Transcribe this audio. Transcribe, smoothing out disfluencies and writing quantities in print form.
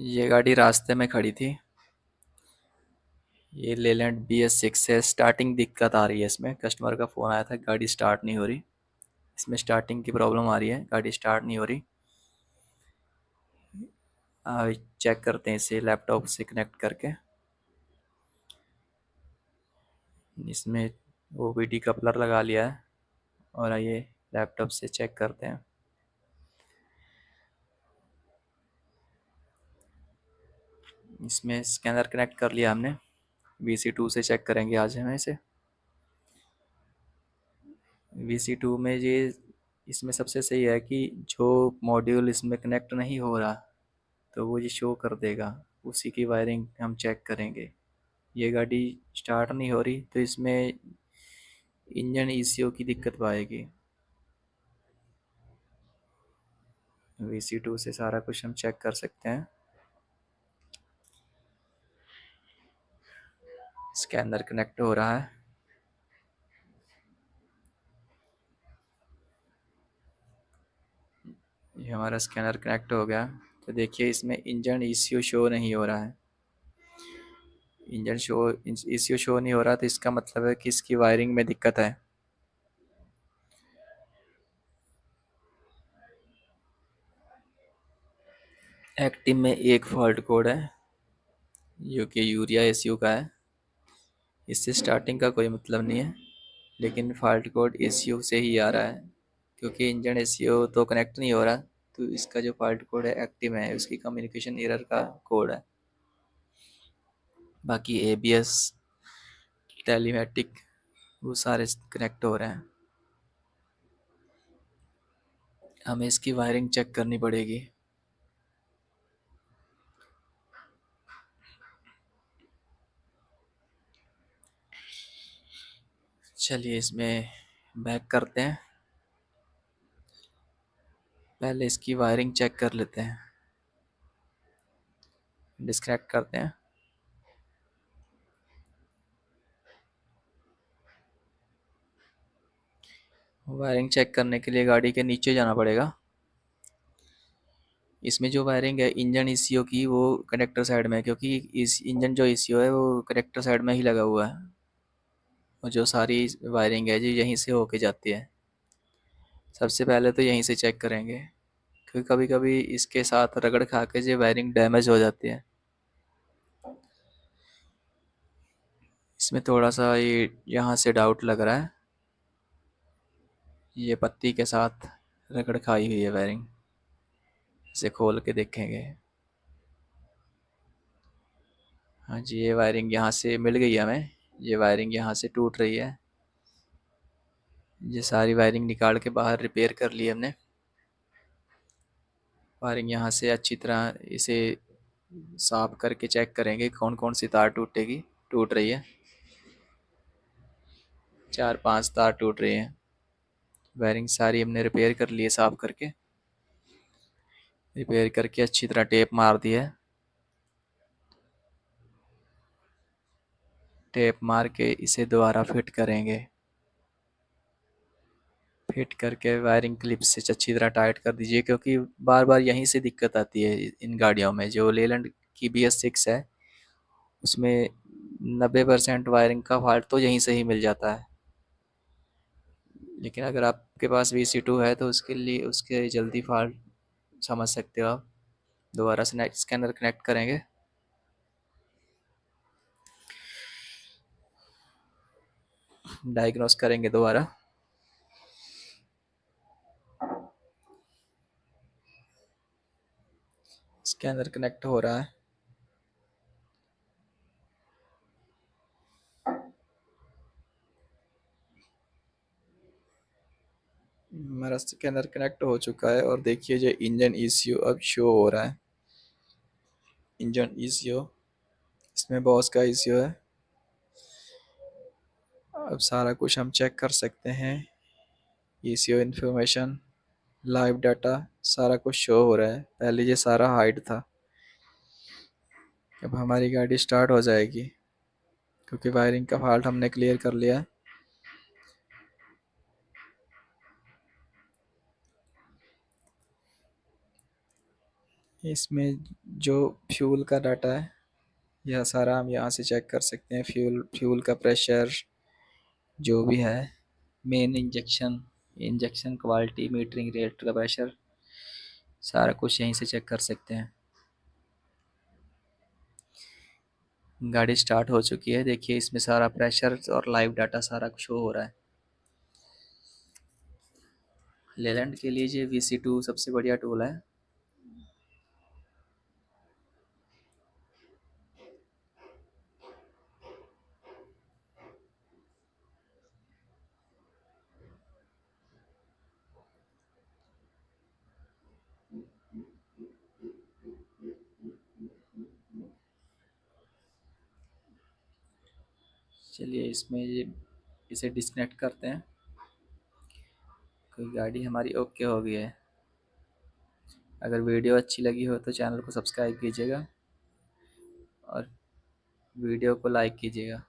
ये गाड़ी रास्ते में खड़ी थी। ये लेलैंड BS6 है। स्टार्टिंग दिक्कत आ रही है इसमें। कस्टमर का फ़ोन आया था, गाड़ी स्टार्ट नहीं हो रही। इसमें स्टार्टिंग की प्रॉब्लम आ रही है, गाड़ी स्टार्ट नहीं हो रही। चेक करते हैं इसे लैपटॉप से कनेक्ट करके। इसमें OBD कपलर लगा लिया है और आइए लैपटॉप से चेक करते हैं। इसमें स्कैनर कनेक्ट कर लिया हमने। VC2 से चेक करेंगे आज हम इसे। VC2 में ये इसमें सबसे सही है कि जो मॉड्यूल इसमें कनेक्ट नहीं हो रहा तो वो ये शो कर देगा, उसी की वायरिंग हम चेक करेंगे। ये गाड़ी स्टार्ट नहीं हो रही तो इसमें इंजन ECU की दिक्कत पाएगी। VC2 से सारा कुछ हम चेक कर सकते हैं। स्कैनर कनेक्ट हो रहा है। ये हमारा स्कैनर कनेक्ट हो गया। तो देखिए इसमें इंजन ECU शो नहीं हो रहा है। इंजन शो ECU शो नहीं हो रहा तो इसका मतलब है कि इसकी वायरिंग में दिक्कत है। एक्टिव में एक फॉल्ट कोड है जो कि यूरिया ECU का है। इससे स्टार्टिंग का कोई मतलब नहीं है, लेकिन फॉल्ट कोड ECU से ही आ रहा है क्योंकि इंजन ECU तो कनेक्ट नहीं हो रहा। तो इसका जो फॉल्ट कोड है एक्टिव है, उसकी कम्युनिकेशन एरर का कोड है। बाकी ABS टेलीमेटिक वो सारे कनेक्ट हो रहे हैं। हमें इसकी वायरिंग चेक करनी पड़ेगी। चलिए इसमें बैक करते हैं। पहले इसकी वायरिंग चेक कर लेते हैं। डिस्कनेक्ट करते हैं। वायरिंग चेक करने के लिए गाड़ी के नीचे जाना पड़ेगा। इसमें जो वायरिंग है इंजन ECU की वो कनेक्टर साइड में है, क्योंकि इस इंजन जो ECU है वो कनेक्टर साइड में ही लगा हुआ है और जो सारी वायरिंग है जी यहीं से होके जाती है। सबसे पहले तो यहीं से चेक करेंगे, क्योंकि कभी कभी इसके साथ रगड़ खा के जो वायरिंग डैमेज हो जाती है। इसमें थोड़ा सा ये यहाँ से डाउट लग रहा है। ये पत्ती के साथ रगड़ खाई हुई है वायरिंग। इसे खोल के देखेंगे। हाँ जी, ये वायरिंग यहाँ से मिल गई है हमें। ये वायरिंग यहाँ से टूट रही है। ये सारी वायरिंग निकाल के बाहर रिपेयर कर ली हमने। वायरिंग यहाँ से अच्छी तरह इसे साफ करके चेक करेंगे कौन कौन सी तार टूट रही है। 4-5 तार टूट रही हैं। वायरिंग सारी हमने रिपेयर कर ली है, साफ करके रिपेयर करके अच्छी तरह टेप मार दी है। टेप मार के इसे दोबारा फिट करेंगे। फिट करके वायरिंग क्लिप से अच्छी तरह टाइट कर दीजिए, क्योंकि बार बार यहीं से दिक्कत आती है इन गाड़ियों में। जो लेलैंड की BS6 है उसमें 90% वायरिंग का फॉल्ट तो यहीं से ही मिल जाता है। लेकिन अगर आपके पास VC2 है तो उसके लिए उसके जल्दी फॉल्ट समझ सकते हो आप। दोबारा से स्कैनर कनेक्ट करेंगे। डायग्नोस करेंगे दोबारा। स्कैनर कनेक्ट हो रहा है। हमारा स्कैनर कनेक्ट हो चुका है और देखिए जो इंजन ECU अब शो हो रहा है। इंजन ECU इसमें बॉस का ECU है। अब सारा कुछ हम चेक कर सकते हैं। ECU इंफॉर्मेशन, लाइव डाटा सारा कुछ शो हो रहा है। पहले ये सारा हाइड था। अब हमारी गाड़ी स्टार्ट हो जाएगी क्योंकि वायरिंग का फॉल्ट हमने क्लियर कर लिया है। इसमें जो फ्यूल का डाटा है यह सारा हम यहाँ से चेक कर सकते हैं। फ्यूल फ्यूल का प्रेशर जो भी है, main injection injection quality, metering rate का प्रेशर, सारा कुछ यहीं से चेक कर सकते हैं। गाड़ी स्टार्ट हो चुकी है, देखिए इसमें सारा प्रेशर और लाइव डाटा सारा शो हो रहा है। लेलैंड के लिए ये VC2 सबसे बढ़िया टूल है। चलिए इसमें ये इसे डिस्कनेक्ट करते हैं। कोई गाड़ी हमारी ओके हो गई है। अगर वीडियो अच्छी लगी हो तो चैनल को सब्सक्राइब कीजिएगा और वीडियो को लाइक कीजिएगा।